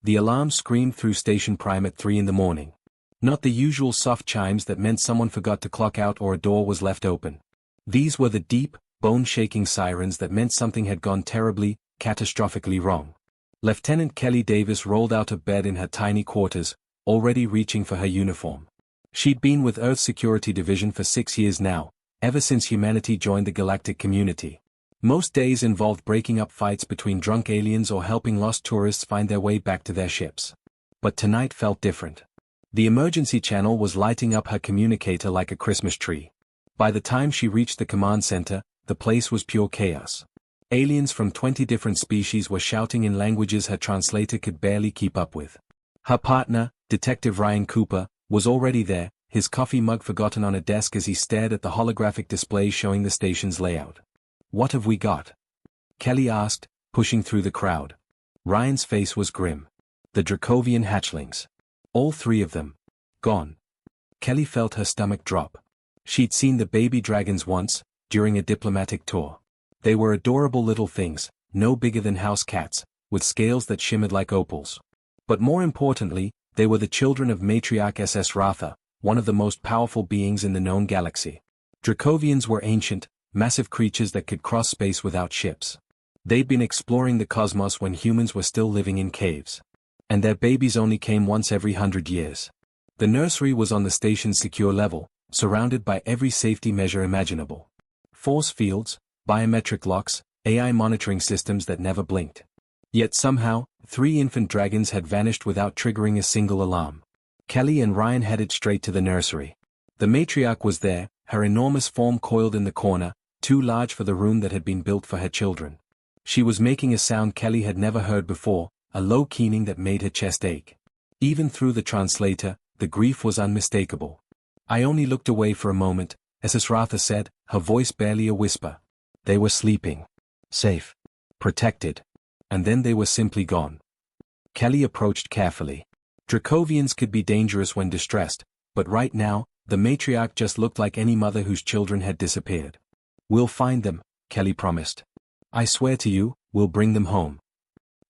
The alarm screamed through Station Prime at 3 in the morning. Not the usual soft chimes that meant someone forgot to clock out or a door was left open. These were the deep, bone-shaking sirens that meant something had gone terribly, catastrophically wrong. Lieutenant Kelly Davis rolled out of bed in her tiny quarters, already reaching for her uniform. She'd been with Earth's Security Division for 6 years now, ever since humanity joined the galactic community. Most days involved breaking up fights between drunk aliens or helping lost tourists find their way back to their ships. But tonight felt different. The emergency channel was lighting up her communicator like a Christmas tree. By the time she reached the command center, the place was pure chaos. Aliens from 20 different species were shouting in languages her translator could barely keep up with. Her partner, Detective Ryan Cooper, was already there, his coffee mug forgotten on a desk as he stared at the holographic display showing the station's layout. "What have we got?" Kelly asked, pushing through the crowd. Ryan's face was grim. The Dracovian hatchlings. All 3 of them. Gone. Kelly felt her stomach drop. She'd seen the baby dragons once, during a diplomatic tour. They were adorable little things, no bigger than house cats, with scales that shimmered like opals. But more importantly, they were the children of Matriarch SS Ratha, one of the most powerful beings in the known galaxy. Dracovians were ancient, massive creatures that could cross space without ships. They'd been exploring the cosmos when humans were still living in caves. And their babies only came once every 100 years. The nursery was on the station's secure level, surrounded by every safety measure imaginable. Force fields, biometric locks, AI monitoring systems that never blinked. Yet somehow, 3 infant dragons had vanished without triggering a single alarm. Kelly and Ryan headed straight to the nursery. The matriarch was there, her enormous form coiled in the corner, too large for the room that had been built for her children. She was making a sound Kelly had never heard before, a low keening that made her chest ache. Even through the translator, the grief was unmistakable. "I only looked away for a moment," SS Ratha said, her voice barely a whisper. "They were sleeping. Safe. Protected. And then they were simply gone." Kelly approached carefully. Dracovians could be dangerous when distressed, but right now, the matriarch just looked like any mother whose children had disappeared. "We'll find them," Kelly promised. "I swear to you, we'll bring them home."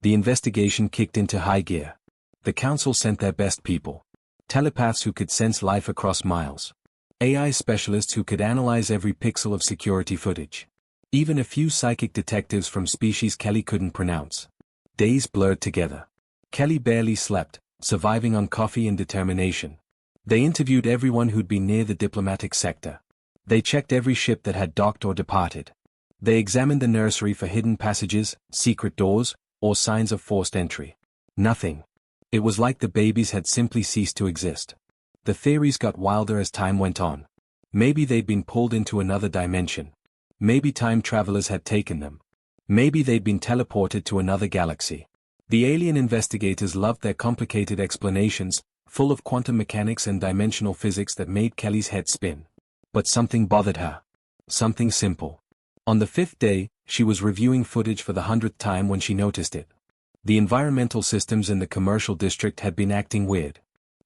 The investigation kicked into high gear. The council sent their best people. Telepaths who could sense life across miles. AI specialists who could analyze every pixel of security footage. Even a few psychic detectives from species Kelly couldn't pronounce. Days blurred together. Kelly barely slept, surviving on coffee and determination. They interviewed everyone who'd been near the diplomatic sector. They checked every ship that had docked or departed. They examined the nursery for hidden passages, secret doors, or signs of forced entry. Nothing. It was like the babies had simply ceased to exist. The theories got wilder as time went on. Maybe they'd been pulled into another dimension. Maybe time travelers had taken them. Maybe they'd been teleported to another galaxy. The alien investigators loved their complicated explanations, full of quantum mechanics and dimensional physics that made Kelly's head spin. But something bothered her. Something simple. On the 5th day, she was reviewing footage for the 100th time when she noticed it. The environmental systems in the commercial district had been acting weird.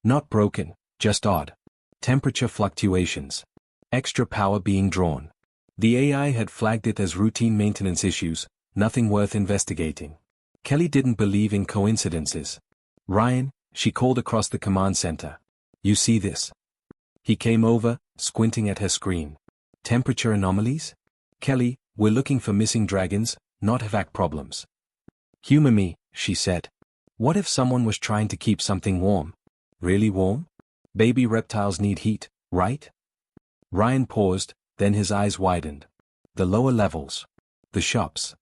Not broken, just odd. Temperature fluctuations. Extra power being drawn. The AI had flagged it as routine maintenance issues, nothing worth investigating. Kelly didn't believe in coincidences. "Ryan," she called across the command center. "You see this?" He came over, squinting at her screen. "Temperature anomalies?" "Kelly, we're looking for missing dragons, not HVAC problems." "Humor me," she said. "What if someone was trying to keep something warm? Really warm? Baby reptiles need heat, right?" Ryan paused, then his eyes widened. "The lower levels. The shops."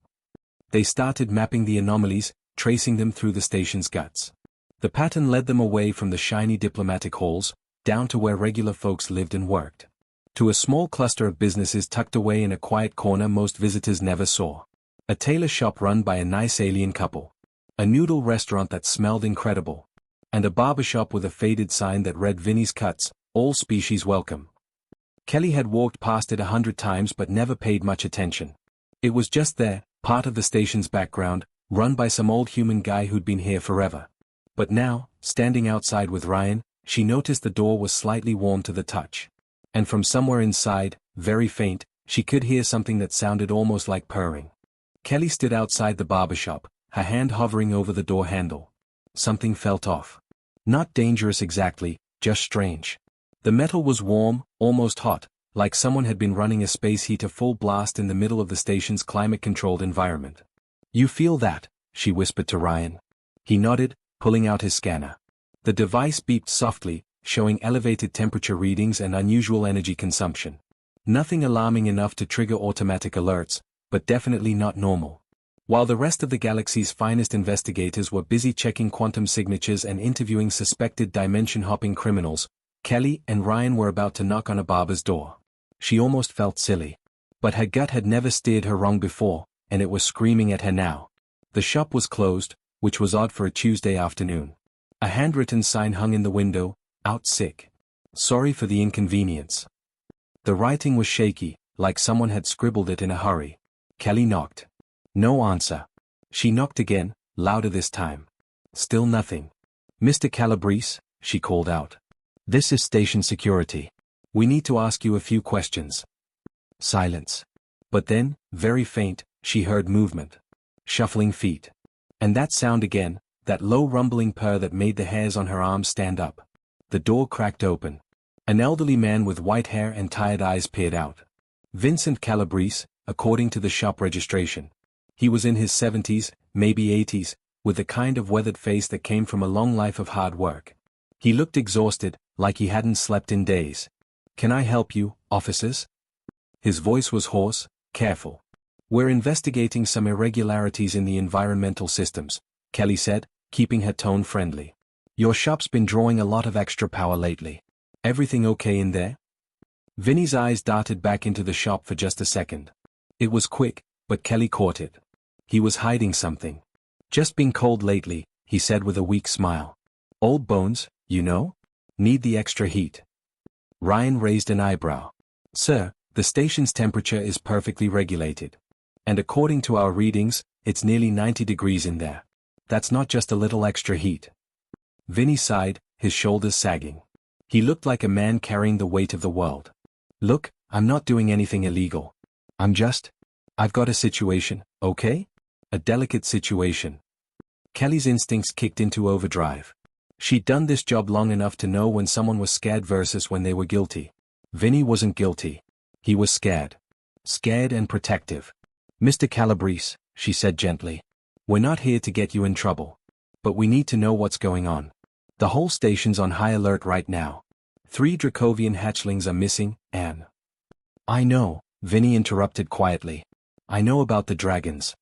They started mapping the anomalies, tracing them through the station's guts. The pattern led them away from the shiny diplomatic halls, down to where regular folks lived and worked. To a small cluster of businesses tucked away in a quiet corner most visitors never saw. A tailor shop run by a nice alien couple. A noodle restaurant that smelled incredible. And a barber shop with a faded sign that read "Vinny's Cuts, all species welcome." Kelly had walked past it 100 times but never paid much attention. It was just there, part of the station's background, run by some old human guy who'd been here forever. But now, standing outside with Ryan, she noticed the door was slightly warm to the touch. And from somewhere inside, very faint, she could hear something that sounded almost like purring. Kelly stood outside the barber shop, her hand hovering over the door handle. something felt off. Not dangerous exactly, just strange. The metal was warm, almost hot, like someone had been running a space heater full blast in the middle of the station's climate-controlled environment. "You feel that?" she whispered to Ryan. He nodded, pulling out his scanner. The device beeped softly, showing elevated temperature readings and unusual energy consumption. Nothing alarming enough to trigger automatic alerts, but definitely not normal. While the rest of the galaxy's finest investigators were busy checking quantum signatures and interviewing suspected dimension-hopping criminals, Kelly and Ryan were about to knock on a Barber's door. She almost felt silly. But her gut had never steered her wrong before, and it was screaming at her now. The shop was closed, which was odd for a Tuesday afternoon. A handwritten sign hung in the window, "Out sick. Sorry for the inconvenience." The writing was shaky, like someone had scribbled it in a hurry. Kelly knocked. No answer. She knocked again, louder this time. Still nothing. "Mr. Calabrese," she called out. "This is station security. We need to ask you a few questions." Silence. But then, very faint, she heard movement. Shuffling feet. And that sound again, that low rumbling purr that made the hairs on her arms stand up. The door cracked open. An elderly man with white hair and tired eyes peered out. Vincent Calabrese, according to the shop registration. He was in his 70s, maybe 80s, with the kind of weathered face that came from a long life of hard work. He looked exhausted, like he hadn't slept in days. "Can I help you, officers?" His voice was hoarse, careful. "We're investigating some irregularities in the environmental systems," Kelly said, keeping her tone friendly. "Your shop's been drawing a lot of extra power lately. Everything okay in there?" Vinny's eyes darted back into the shop for just a second. It was quick, but Kelly caught it. He was hiding something. "Just been cold lately," he said with a weak smile. "Old bones, you know? Need the extra heat." Ryan raised an eyebrow. "Sir, the station's temperature is perfectly regulated. And according to our readings, it's nearly 90 degrees in there. That's not just a little extra heat." Vinny sighed, his shoulders sagging. He looked like a man carrying the weight of the world. "Look, I'm not doing anything illegal. I've got a situation, okay? A delicate situation." Kelly's instincts kicked into overdrive. She'd done this job long enough to know when someone was scared versus when they were guilty. Vinny wasn't guilty. He was scared. Scared and protective. "Mr. Calabrese," she said gently. "We're not here to get you in trouble. But we need to know what's going on. The whole station's on high alert right now. 3 Dracovian hatchlings are missing, and—" "I know," Vinny interrupted quietly. "I know about the dragons."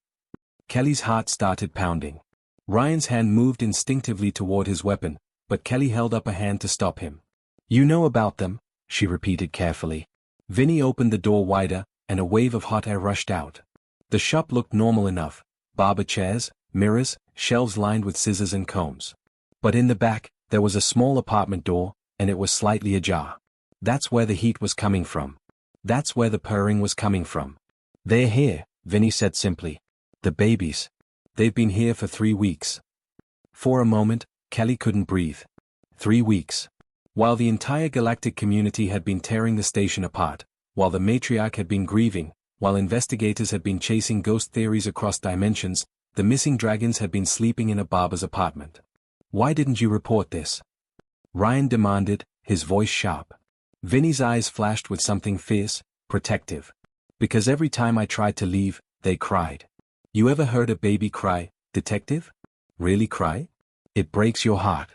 Kelly's heart started pounding. Ryan's hand moved instinctively toward his weapon, but Kelly held up a hand to stop him. "You know about them," she repeated carefully. Vinny opened the door wider, and a wave of hot air rushed out. The shop looked normal enough. Barber chairs, mirrors, shelves lined with scissors and combs. But in the back, there was a small apartment door, and it was slightly ajar. That's where the heat was coming from. That's where the purring was coming from. "They're here," Vinny said simply. "The babies. They've been here for 3 weeks." For a moment, Kelly couldn't breathe. 3 weeks. While the entire galactic community had been tearing the station apart, while the matriarch had been grieving, while investigators had been chasing ghost theories across dimensions, the missing dragons had been sleeping in a Barber's apartment. "Why didn't you report this?" Ryan demanded, his voice sharp. Vinny's eyes flashed with something fierce, protective. "Because every time I tried to leave, they cried." "You ever heard a baby cry, detective? Really cry? It breaks your heart.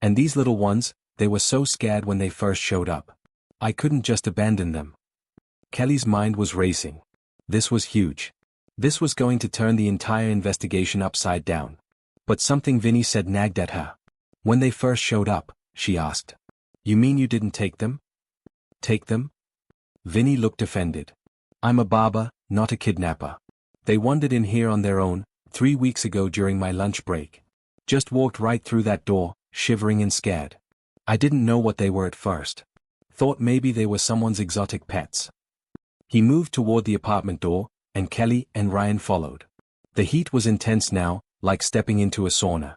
And these little ones, they were so scared when they first showed up. I couldn't just abandon them." Kelly's mind was racing. This was huge. This was going to turn the entire investigation upside down. But something Vinny said nagged at her. "When they first showed up," she asked. "You mean you didn't take them?" "Take them?" Vinny looked offended. "I'm a barber, not a kidnapper. They wandered in here on their own, 3 weeks ago during my lunch break. Just walked right through that door, shivering and scared. I didn't know what they were at first. Thought maybe they were someone's exotic pets." He moved toward the apartment door, and Kelly and Ryan followed. The heat was intense now, like stepping into a sauna.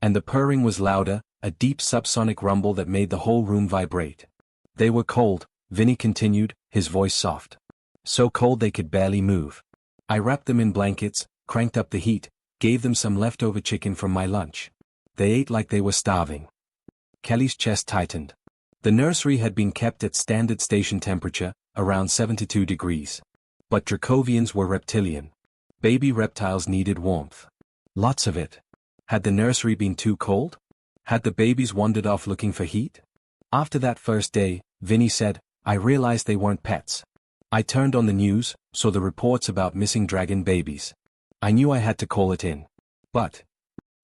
And the purring was louder, a deep subsonic rumble that made the whole room vibrate. "They were cold," Vinny continued, his voice soft. "So cold they could barely move. I wrapped them in blankets, cranked up the heat, gave them some leftover chicken from my lunch. They ate like they were starving. Kelly's chest tightened. The nursery had been kept at standard station temperature, around 72 degrees. But Dracovians were reptilian. Baby reptiles needed warmth. Lots of it. Had the nursery been too cold? Had the babies wandered off looking for heat? After that first day, Vinny said, I realized they weren't pets. I turned on the news, saw the reports about missing dragon babies. I knew I had to call it in. But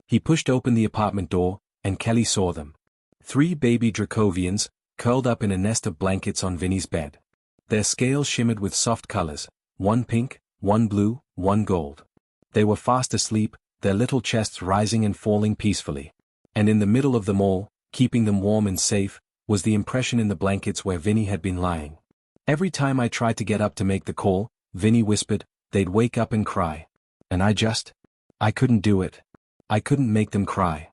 he pushed open the apartment door, and Kelly saw them. 3 baby Dracovians, curled up in a nest of blankets on Vinny's bed. Their scales shimmered with soft colors, one pink, one blue, one gold. They were fast asleep, their little chests rising and falling peacefully. And in the middle of them all, keeping them warm and safe, was the impression in the blankets where Vinny had been lying. Every time I tried to get up to make the call, Vinny whispered, they'd wake up and cry. And I couldn't do it. I couldn't make them cry.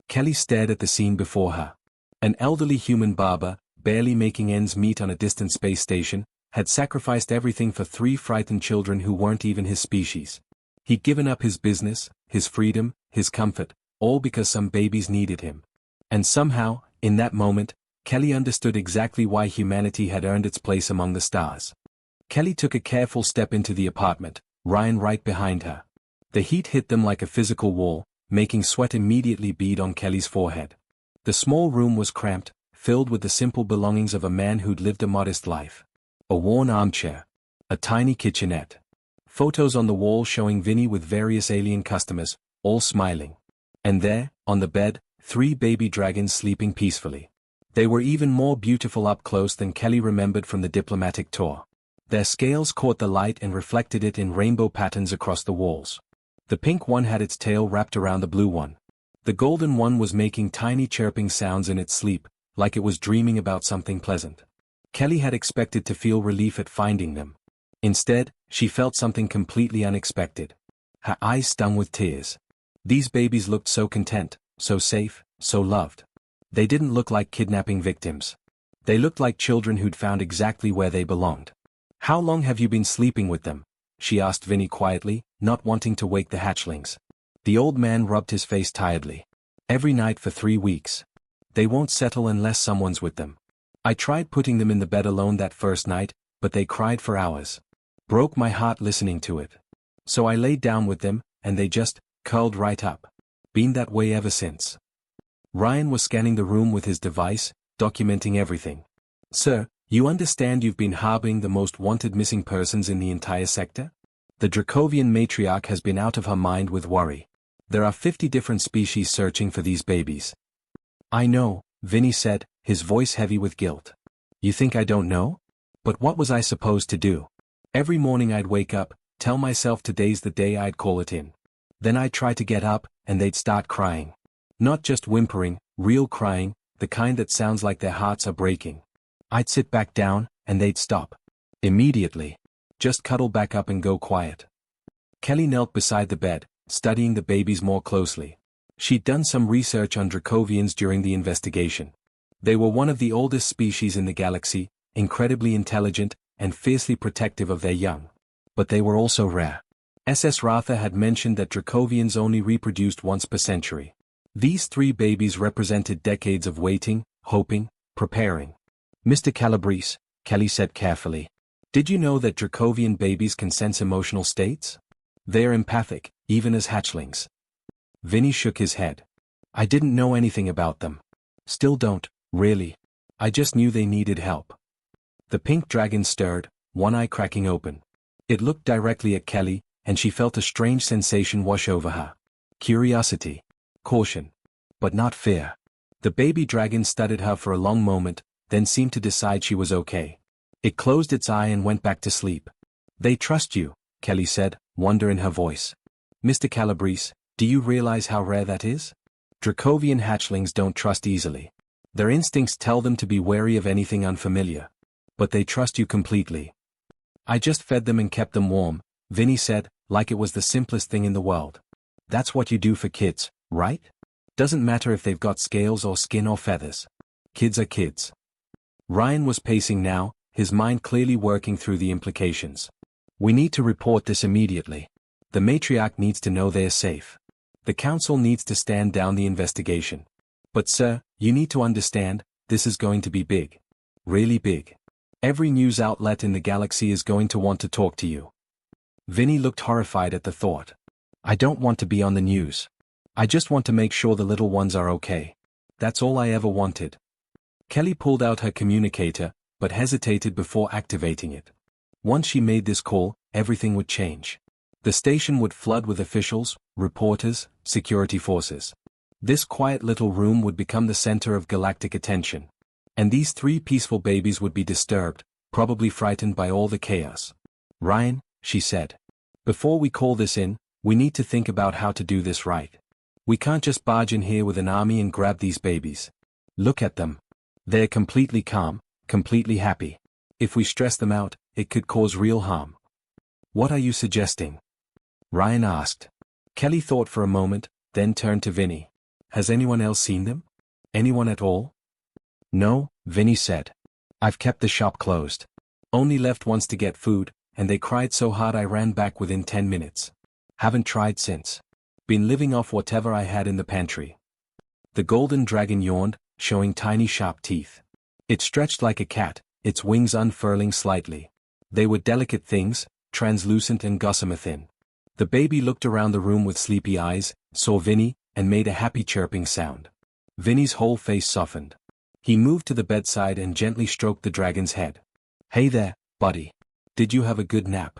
Kelly stared at the scene before her. An elderly human barber, barely making ends meet on a distant space station, had sacrificed everything for 3 frightened children who weren't even his species. He'd given up his business, his freedom, his comfort, all because some babies needed him. And somehow, in that moment, Kelly understood exactly why humanity had earned its place among the stars. Kelly took a careful step into the apartment, Ryan right behind her. The heat hit them like a physical wall, making sweat immediately bead on Kelly's forehead. The small room was cramped, filled with the simple belongings of a man who'd lived a modest life. A worn armchair. A tiny kitchenette. Photos on the wall showing Vinny with various alien customers, all smiling. And there, on the bed, 3 baby dragons sleeping peacefully. They were even more beautiful up close than Kelly remembered from the diplomatic tour. Their scales caught the light and reflected it in rainbow patterns across the walls. The pink one had its tail wrapped around the blue one. The golden one was making tiny chirping sounds in its sleep, like it was dreaming about something pleasant. Kelly had expected to feel relief at finding them. Instead, she felt something completely unexpected. Her eyes stung with tears. These babies looked so content, so safe, so loved. They didn't look like kidnapping victims. They looked like children who'd found exactly where they belonged. How long have you been sleeping with them? She asked Vinny quietly, not wanting to wake the hatchlings. The old man rubbed his face tiredly. Every night for 3 weeks. They won't settle unless someone's with them. I tried putting them in the bed alone that first night, but they cried for hours. Broke my heart listening to it. So I laid down with them, and they just curled right up. Been that way ever since. Ryan was scanning the room with his device, documenting everything. Sir, you understand you've been harboring the most wanted missing persons in the entire sector? The Dracovian matriarch has been out of her mind with worry. There are 50 different species searching for these babies. I know, Vinny said, his voice heavy with guilt. You think I don't know? But what was I supposed to do? Every morning I'd wake up, tell myself today's the day I'd call it in. Then I'd try to get up, and they'd start crying. Not just whimpering, real crying, the kind that sounds like their hearts are breaking. I'd sit back down, and they'd stop. Immediately. Just cuddle back up and go quiet. Kelly knelt beside the bed, studying the babies more closely. She'd done some research on Dracovians during the investigation. They were one of the oldest species in the galaxy, incredibly intelligent, and fiercely protective of their young. But they were also rare. SS Ratha had mentioned that Dracovians only reproduced once per century. These 3 babies represented decades of waiting, hoping, preparing. Mr. Calabrese, Kelly said carefully. Did you know that Dracovian babies can sense emotional states? They're empathic, even as hatchlings. Vinny shook his head. I didn't know anything about them. Still don't, really. I just knew they needed help. The pink dragon stirred, one eye cracking open. It looked directly at Kelly, and she felt a strange sensation wash over her. Curiosity. Caution. But not fear. The baby dragon studied her for a long moment, then seemed to decide she was okay. It closed its eye and went back to sleep. They trust you, Kelly said, wonder in her voice. Mr. Calabrese, do you realize how rare that is? Dracovian hatchlings don't trust easily. Their instincts tell them to be wary of anything unfamiliar. But they trust you completely. I just fed them and kept them warm, Vinny said, like it was the simplest thing in the world. That's what you do for kids, right? Doesn't matter if they've got scales or skin or feathers. Kids are kids. Ryan was pacing now, his mind clearly working through the implications. We need to report this immediately. The matriarch needs to know they're safe. The council needs to stand down the investigation. But sir, you need to understand, this is going to be big. Really big. Every news outlet in the galaxy is going to want to talk to you. Vinny looked horrified at the thought. I don't want to be on the news. I just want to make sure the little ones are okay. That's all I ever wanted. Kelly pulled out her communicator, but hesitated before activating it. Once she made this call, everything would change. The station would flood with officials, reporters, security forces. This quiet little room would become the center of galactic attention. And these 3 peaceful babies would be disturbed, probably frightened by all the chaos. Ryan, she said. Before we call this in, we need to think about how to do this right. We can't just barge in here with an army and grab these babies. Look at them. They're completely calm, completely happy. If we stress them out, it could cause real harm. What are you suggesting? Ryan asked. Kelly thought for a moment, then turned to Vinny. Has anyone else seen them? Anyone at all? No, Vinny said. I've kept the shop closed. Only left once to get food, and they cried so hard I ran back within 10 minutes. Haven't tried since. Been living off whatever I had in the pantry. The golden dragon yawned, showing tiny sharp teeth. It stretched like a cat, its wings unfurling slightly. They were delicate things, translucent and gossamer thin. The baby looked around the room with sleepy eyes, saw Vinny, and made a happy chirping sound. Vinny's whole face softened. He moved to the bedside and gently stroked the dragon's head. Hey there, buddy. Did you have a good nap?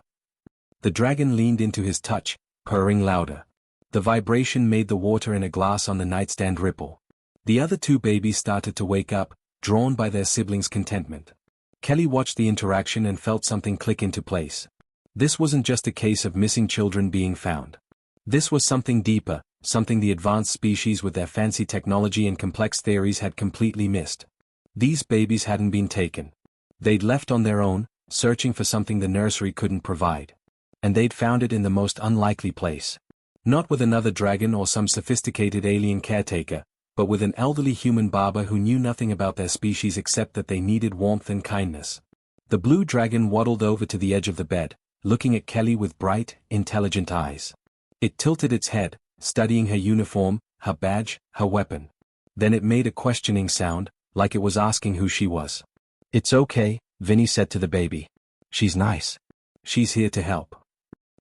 The dragon leaned into his touch, purring louder. The vibration made the water in a glass on the nightstand ripple. The other 2 babies started to wake up, drawn by their siblings' contentment. Kelly watched the interaction and felt something click into place. This wasn't just a case of missing children being found. This was something deeper, something the advanced species with their fancy technology and complex theories had completely missed. These babies hadn't been taken. They'd left on their own, searching for something the nursery couldn't provide. And they'd found it in the most unlikely place. Not with another dragon or some sophisticated alien caretaker, but with an elderly human barber who knew nothing about their species except that they needed warmth and kindness. The blue dragon waddled over to the edge of the bed, looking at Kelly with bright, intelligent eyes. It tilted its head, studying her uniform, her badge, her weapon. Then it made a questioning sound, like it was asking who she was. It's okay, Vinny said to the baby. She's nice. She's here to help.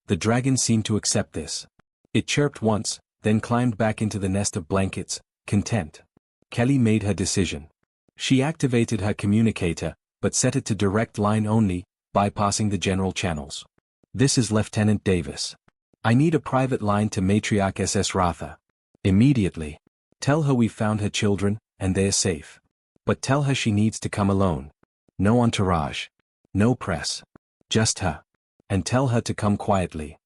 The dragon seemed to accept this. It chirped once, then climbed back into the nest of blankets, content. Kelly made her decision. She activated her communicator, but set it to direct line only, bypassing the general channels. This is Lieutenant Davis. I need a private line to Matriarch SS Ratha. Immediately. Tell her we found her children, and they're safe. But tell her she needs to come alone. No entourage. No press. Just her. And tell her to come quietly.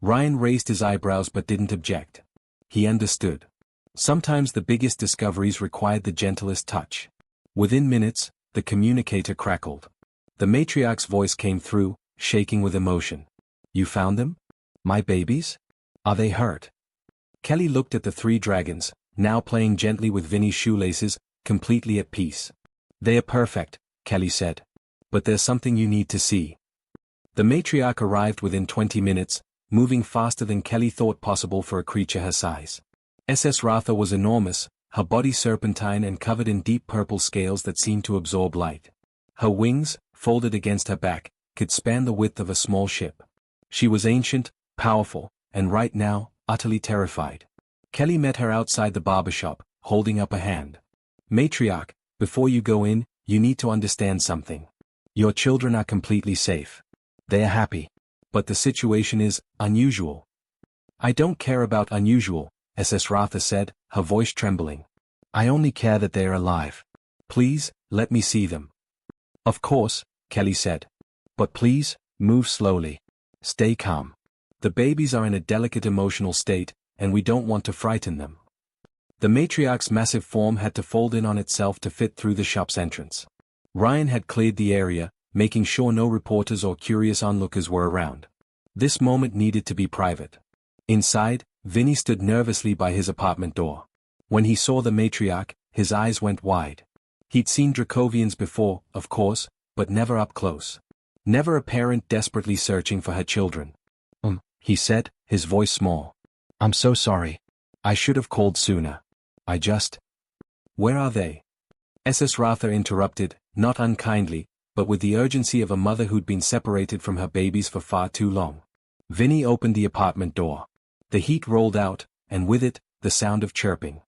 Ryan raised his eyebrows but didn't object. He understood. Sometimes the biggest discoveries required the gentlest touch. Within minutes, the communicator crackled. The matriarch's voice came through, shaking with emotion. You found them? My babies? Are they hurt? Kelly looked at the 3 dragons, now playing gently with Vinny's shoelaces, completely at peace. They are perfect, Kelly said. But there's something you need to see. The matriarch arrived within 20 minutes, moving faster than Kelly thought possible for a creature her size. SS Ratha was enormous, her body serpentine and covered in deep purple scales that seemed to absorb light. Her wings, folded against her back, could span the width of a small ship. She was ancient, powerful, and right now, utterly terrified. Kelly met her outside the barber shop, holding up a hand. Matriarch, before you go in, you need to understand something. Your children are completely safe. They are happy. But the situation is unusual. I don't care about unusual, SS Ratha said, her voice trembling. I only care that they are alive. Please, let me see them. Of course, Kelly said. But please, move slowly. Stay calm. The babies are in a delicate emotional state, and we don't want to frighten them. The matriarch's massive form had to fold in on itself to fit through the shop's entrance. Ryan had cleared the area, making sure no reporters or curious onlookers were around. This moment needed to be private. Inside, Vinny stood nervously by his apartment door. When he saw the matriarch, his eyes went wide. He'd seen Dracovians before, of course, but never up close. Never a parent desperately searching for her children. He said, his voice small. I'm so sorry, I should have called sooner. I just... Where are they? SS Ratha interrupted, not unkindly, but with the urgency of a mother who'd been separated from her babies for far too long. Vinny opened the apartment door. The heat rolled out, and with it, the sound of chirping.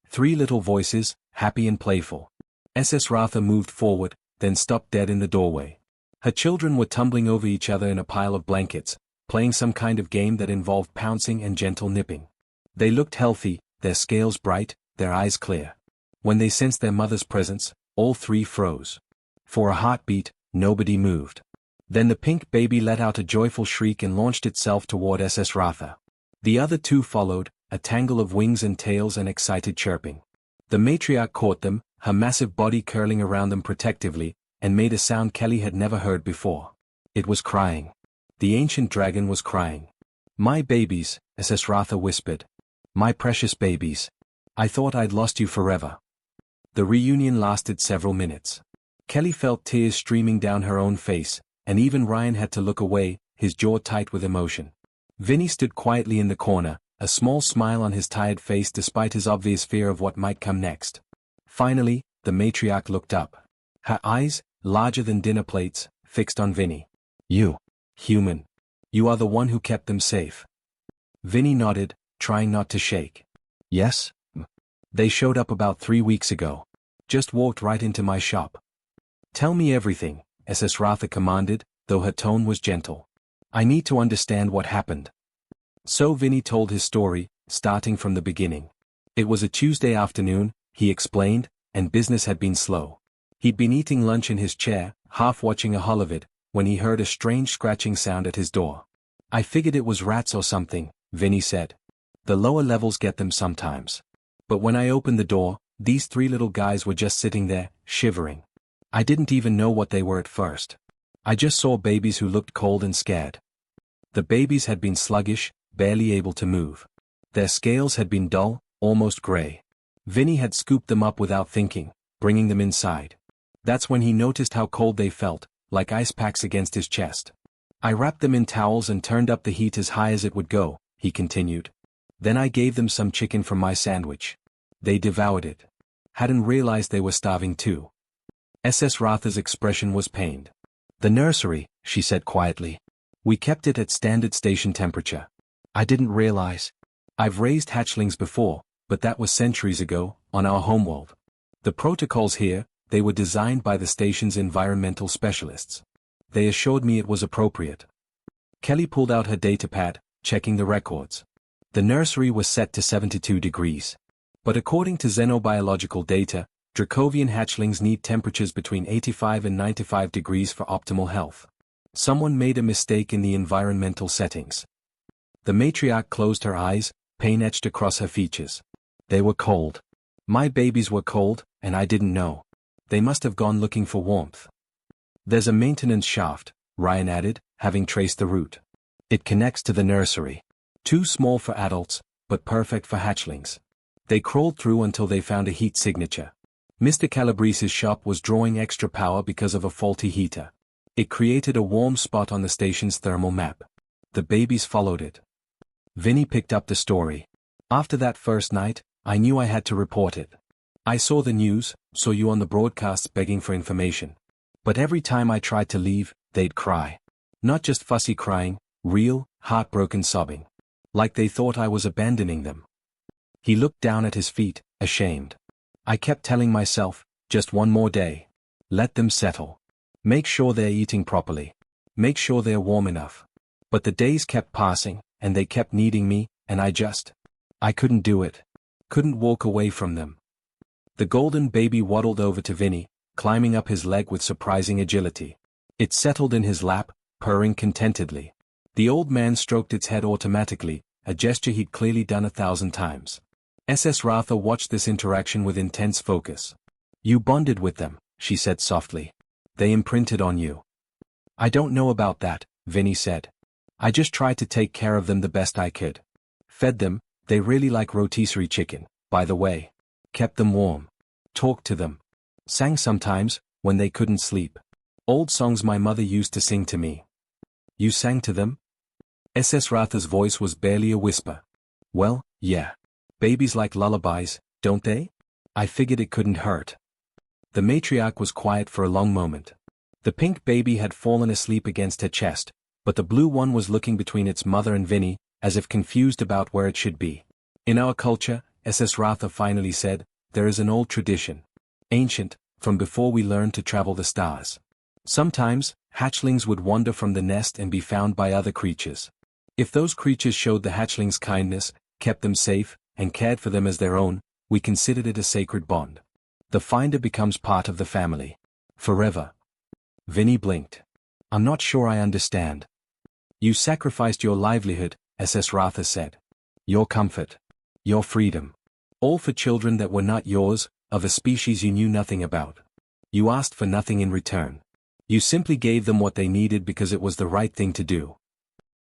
3 little voices, happy and playful. SS Ratha moved forward, then stopped dead in the doorway. Her children were tumbling over each other in a pile of blankets, playing some kind of game that involved pouncing and gentle nipping. They looked healthy, their scales bright, their eyes clear. When they sensed their mother's presence, all 3 froze. For a heartbeat, nobody moved. Then the pink baby let out a joyful shriek and launched itself toward SS Ratha. The other 2 followed, a tangle of wings and tails and excited chirping. The matriarch caught them, her massive body curling around them protectively, and made a sound Kelly had never heard before. It was crying. The ancient dragon was crying. My babies, SS Ratha whispered. My precious babies. I thought I'd lost you forever. The reunion lasted several minutes. Kelly felt tears streaming down her own face, and even Ryan had to look away, his jaw tight with emotion. Vinny stood quietly in the corner, a small smile on his tired face despite his obvious fear of what might come next. Finally, the matriarch looked up. Her eyes, larger than dinner plates, fixed on Vinny. You, human. You are the one who kept them safe. Vinny nodded, trying not to shake. Yes? They showed up about 3 weeks ago. Just walked right into my shop. Tell me everything, SS Ratha commanded, though her tone was gentle. I need to understand what happened. So Vinny told his story, starting from the beginning. It was a Tuesday afternoon, he explained, and business had been slow. He'd been eating lunch in his chair, half watching a holovid, when he heard a strange scratching sound at his door. I figured it was rats or something, Vinny said. The lower levels get them sometimes. But when I opened the door, these 3 little guys were just sitting there, shivering. I didn't even know what they were at first. I just saw babies who looked cold and scared. The babies had been sluggish, barely able to move. Their scales had been dull, almost gray. Vinny had scooped them up without thinking, bringing them inside. That's when he noticed how cold they felt, like ice packs against his chest. I wrapped them in towels and turned up the heat as high as it would go, he continued. Then I gave them some chicken from my sandwich. They devoured it. Hadn't realized they were starving too. SS Ratha's expression was pained. The nursery, she said quietly. We kept it at standard station temperature. I didn't realize. I've raised hatchlings before, but that was centuries ago, on our homeworld. The protocols here, they were designed by the station's environmental specialists. They assured me it was appropriate. Kelly pulled out her datapad, checking the records. The nursery was set to 72 degrees. But according to xenobiological data, Dracovian hatchlings need temperatures between 85 and 95 degrees for optimal health. Someone made a mistake in the environmental settings. The matriarch closed her eyes, pain etched across her features. They were cold. My babies were cold, and I didn't know. They must have gone looking for warmth. There's a maintenance shaft, Ryan added, having traced the route. It connects to the nursery. Too small for adults, but perfect for hatchlings. They crawled through until they found a heat signature. Mr. Calabrese's shop was drawing extra power because of a faulty heater. It created a warm spot on the station's thermal map. The babies followed it. Vinny picked up the story. After that first night, I knew I had to report it. I saw the news, saw you on the broadcasts begging for information. But every time I tried to leave, they'd cry. Not just fussy crying, real, heartbroken sobbing. Like they thought I was abandoning them. He looked down at his feet, ashamed. I kept telling myself, just one more day. Let them settle. Make sure they're eating properly. Make sure they're warm enough. But the days kept passing, and they kept needing me, and I couldn't do it. Couldn't walk away from them. The golden baby waddled over to Vinny, climbing up his leg with surprising agility. It settled in his lap, purring contentedly. The old man stroked its head automatically, a gesture he'd clearly done 1,000 times. SS Ratha watched this interaction with intense focus. You bonded with them, she said softly. They imprinted on you. I don't know about that, Vinny said. I just tried to take care of them the best I could. Fed them, they really like rotisserie chicken, by the way. Kept them warm. Talked to them. Sang sometimes, when they couldn't sleep. Old songs my mother used to sing to me. You sang to them? SS Ratha's voice was barely a whisper. Well, yeah. Babies like lullabies, don't they? I figured it couldn't hurt. The matriarch was quiet for a long moment. The pink baby had fallen asleep against her chest, but the blue one was looking between its mother and Vinny, as if confused about where it should be. In our culture, SS Ratha finally said, there is an old tradition. Ancient, from before we learned to travel the stars. Sometimes, hatchlings would wander from the nest and be found by other creatures. If those creatures showed the hatchlings kindness, kept them safe, and cared for them as their own, we considered it a sacred bond. The finder becomes part of the family. Forever. Vinny blinked. I'm not sure I understand. You sacrificed your livelihood, SS Ratha said. Your comfort. Your freedom. All for children that were not yours, of a species you knew nothing about. You asked for nothing in return. You simply gave them what they needed because it was the right thing to do.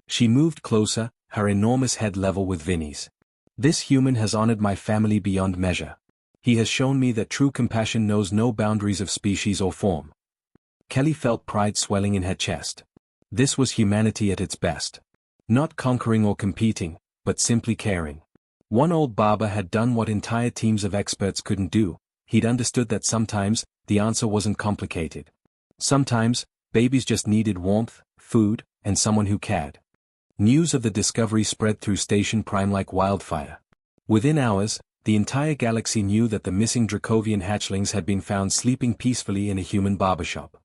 She moved closer, her enormous head level with Vinny's. This human has honored my family beyond measure. He has shown me that true compassion knows no boundaries of species or form. Kelly felt pride swelling in her chest. This was humanity at its best. Not conquering or competing, but simply caring. One old Barber had done what entire teams of experts couldn't do. He'd understood that sometimes, the answer wasn't complicated. Sometimes, babies just needed warmth, food, and someone who cared. News of the discovery spread through Station Prime like wildfire. Within hours, the entire galaxy knew that the missing Dracovian hatchlings had been found sleeping peacefully in a human barbershop.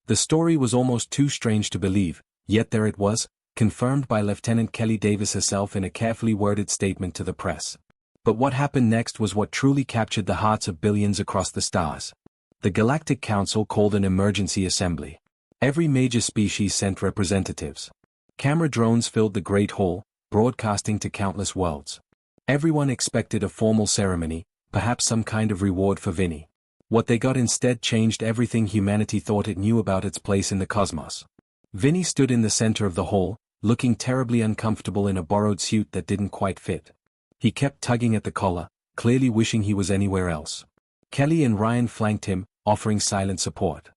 The story was almost too strange to believe, yet there it was, confirmed by Lieutenant Kelly Davis herself in a carefully worded statement to the press. But what happened next was what truly captured the hearts of billions across the stars. The Galactic Council called an emergency assembly. Every major species sent representatives. Camera drones filled the Great Hall, broadcasting to countless worlds. Everyone expected a formal ceremony, perhaps some kind of reward for Vinny. What they got instead changed everything humanity thought it knew about its place in the cosmos. Vinny stood in the center of the hall, looking terribly uncomfortable in a borrowed suit that didn't quite fit. He kept tugging at the collar, clearly wishing he was anywhere else. Kelly and Ryan flanked him, offering silent support.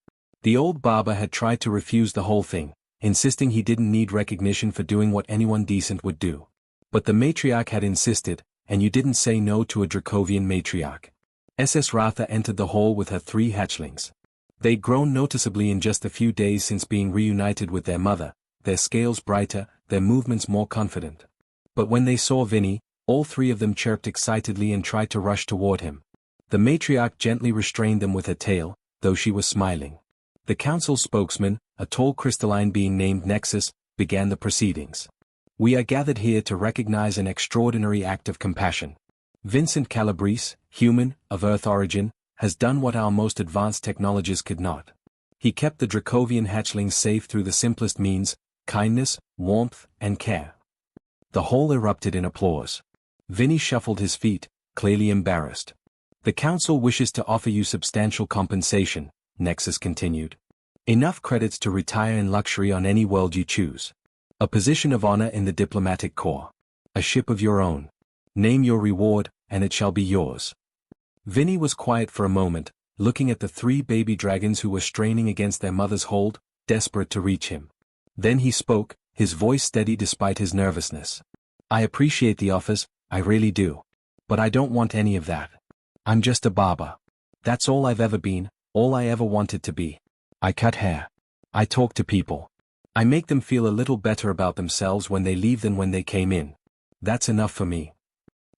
The old Barber had tried to refuse the whole thing, insisting he didn't need recognition for doing what anyone decent would do. But the matriarch had insisted, and you didn't say no to a Dracovian matriarch. SS Ratha entered the hall with her 3 hatchlings. They'd grown noticeably in just a few days since being reunited with their mother, their scales brighter, their movements more confident. But when they saw Vinny, all 3 of them chirped excitedly and tried to rush toward him. The matriarch gently restrained them with her tail, though she was smiling. The council spokesman, a tall crystalline being named Nexus, began the proceedings. We are gathered here to recognize an extraordinary act of compassion. Vincent Calabrese, human, of Earth origin, has done what our most advanced technologies could not. He kept the Dracovian hatchlings safe through the simplest means, kindness, warmth, and care. The hall erupted in applause. Vinny shuffled his feet, clearly embarrassed. The council wishes to offer you substantial compensation, Nexus continued. Enough credits to retire in luxury on any world you choose. A position of honor in the diplomatic corps. A ship of your own. Name your reward, and it shall be yours. Vinny was quiet for a moment, looking at the 3 baby dragons who were straining against their mother's hold, desperate to reach him. Then he spoke, his voice steady despite his nervousness. I appreciate the offers, I really do. But I don't want any of that. I'm just a barber. That's all I've ever been, all I ever wanted to be. I cut hair. I talk to people. I make them feel a little better about themselves when they leave than when they came in. That's enough for me.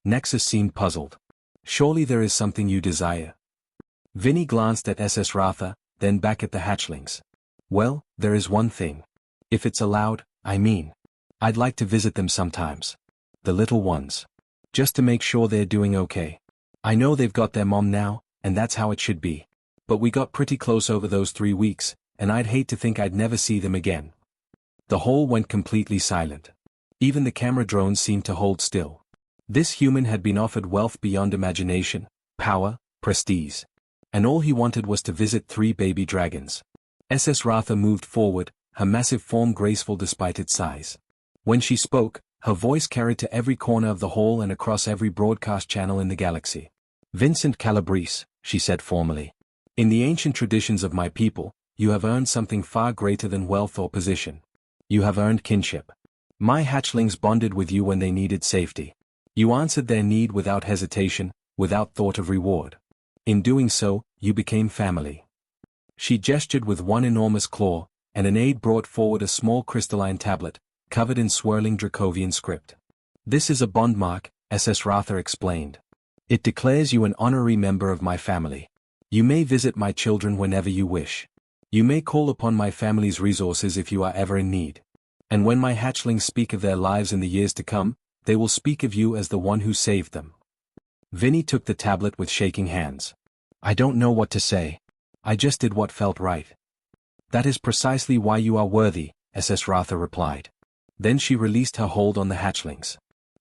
Nexus seemed puzzled. Surely there is something you desire. Vinny glanced at SS Ratha, then back at the hatchlings. Well, there is one thing. If it's allowed, I mean. I'd like to visit them sometimes. The little ones. Just to make sure they're doing okay. I know they've got their mom now, and that's how it should be. But we got pretty close over those 3 weeks, and I'd hate to think I'd never see them again. The hall went completely silent. Even the camera drones seemed to hold still. This human had been offered wealth beyond imagination, power, prestige. And all he wanted was to visit 3 baby dragons. SS Ratha moved forward, her massive form graceful despite its size. When she spoke, her voice carried to every corner of the hall and across every broadcast channel in the galaxy. Vincent Calabrese, she said formally. In the ancient traditions of my people, you have earned something far greater than wealth or position. You have earned kinship. My hatchlings bonded with you when they needed safety. You answered their need without hesitation, without thought of reward. In doing so, you became family. She gestured with one enormous claw, and an aide brought forward a small crystalline tablet, covered in swirling Dracovian script. This is a bond mark, SS Ratha explained. It declares you an honorary member of my family. You may visit my children whenever you wish. You may call upon my family's resources if you are ever in need. And when my hatchlings speak of their lives in the years to come, they will speak of you as the one who saved them. Vinny took the tablet with shaking hands. I don't know what to say. I just did what felt right. That is precisely why you are worthy, SS Ratha replied. Then she released her hold on the hatchlings.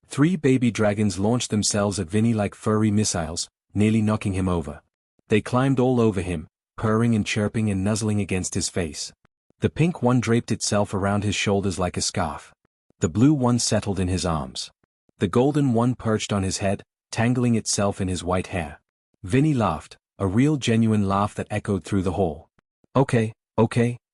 3 baby dragons launched themselves at Vinny like furry missiles, nearly knocking him over. They climbed all over him, purring and chirping and nuzzling against his face. The pink one draped itself around his shoulders like a scarf. The blue one settled in his arms. The golden one perched on his head, tangling itself in his white hair. Vinny laughed, a real genuine laugh that echoed through the hall. Okay,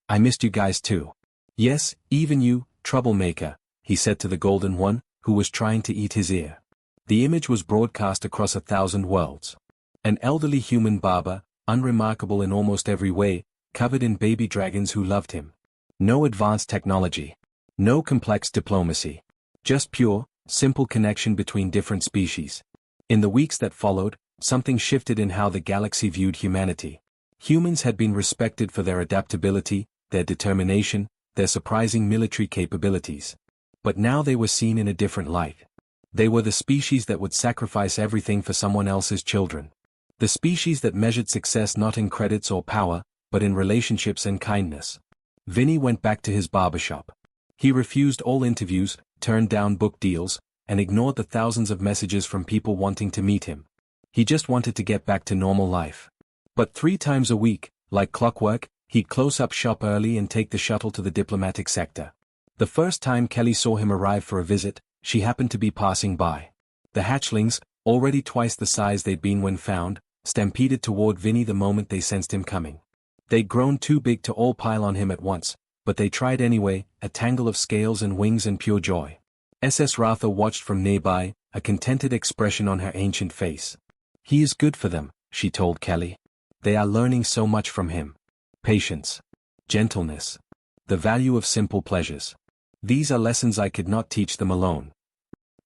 I missed you guys too. Yes, even you, troublemaker, he said to the golden one, who was trying to eat his ear. The image was broadcast across 1,000 worlds. An elderly human barber, unremarkable in almost every way, covered in baby dragons who loved him. No advanced technology. No complex diplomacy. Just pure, simple connection between different species. In the weeks that followed, something shifted in how the galaxy viewed humanity. Humans had been respected for their adaptability, their determination, their surprising military capabilities. But now they were seen in a different light. They were the species that would sacrifice everything for someone else's children. The species that measured success not in credits or power, but in relationships and kindness. Vinny went back to his barbershop. He refused all interviews, turned down book deals, and ignored the thousands of messages from people wanting to meet him. He just wanted to get back to normal life. But 3 times a week, like clockwork, he'd close up shop early and take the shuttle to the diplomatic sector. The first time Kelly saw him arrive for a visit, she happened to be passing by. The hatchlings, already twice the size they'd been when found, stampeded toward Vinny the moment they sensed him coming. They'd grown too big to all pile on him at once, but they tried anyway, a tangle of scales and wings and pure joy. SS Ratha watched from nearby, a contented expression on her ancient face. He is good for them, she told Kelly. They are learning so much from him. Patience. Gentleness. The value of simple pleasures. These are lessons I could not teach them alone.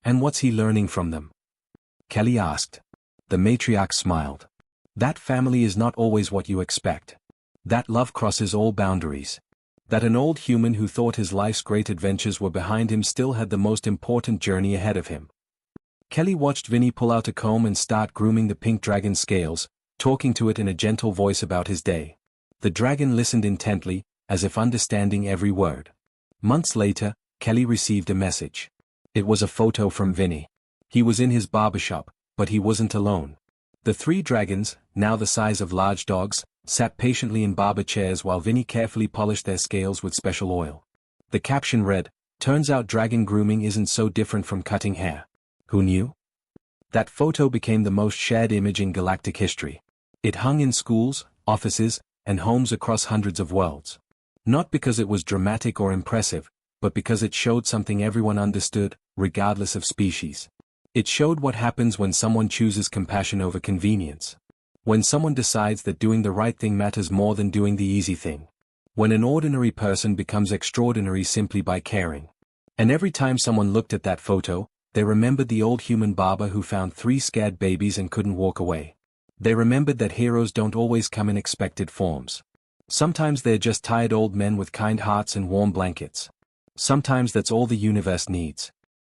And what's he learning from them? Kelly asked. The matriarch smiled. That family is not always what you expect. That love crosses all boundaries. That an old human who thought his life's great adventures were behind him still had the most important journey ahead of him. Kelly watched Vinny pull out a comb and start grooming the pink dragon's scales, talking to it in a gentle voice about his day. The dragon listened intently, as if understanding every word. Months later, Kelly received a message. It was a photo from Vinny. He was in his barbershop, but he wasn't alone. The 3 dragons, now the size of large dogs, sat patiently in barber chairs while Vinny carefully polished their scales with special oil. The caption read, "Turns out dragon grooming isn't so different from cutting hair. Who knew?" That photo became the most shared image in galactic history. It hung in schools, offices, and homes across hundreds of worlds. Not because it was dramatic or impressive, but because it showed something everyone understood, regardless of species. It showed what happens when someone chooses compassion over convenience. When someone decides that doing the right thing matters more than doing the easy thing. When an ordinary person becomes extraordinary simply by caring. And every time someone looked at that photo, they remembered the old human barber who found 3 scared babies and couldn't walk away. They remembered that heroes don't always come in expected forms. Sometimes they're just tired old men with kind hearts and warm blankets. Sometimes that's all the universe needs.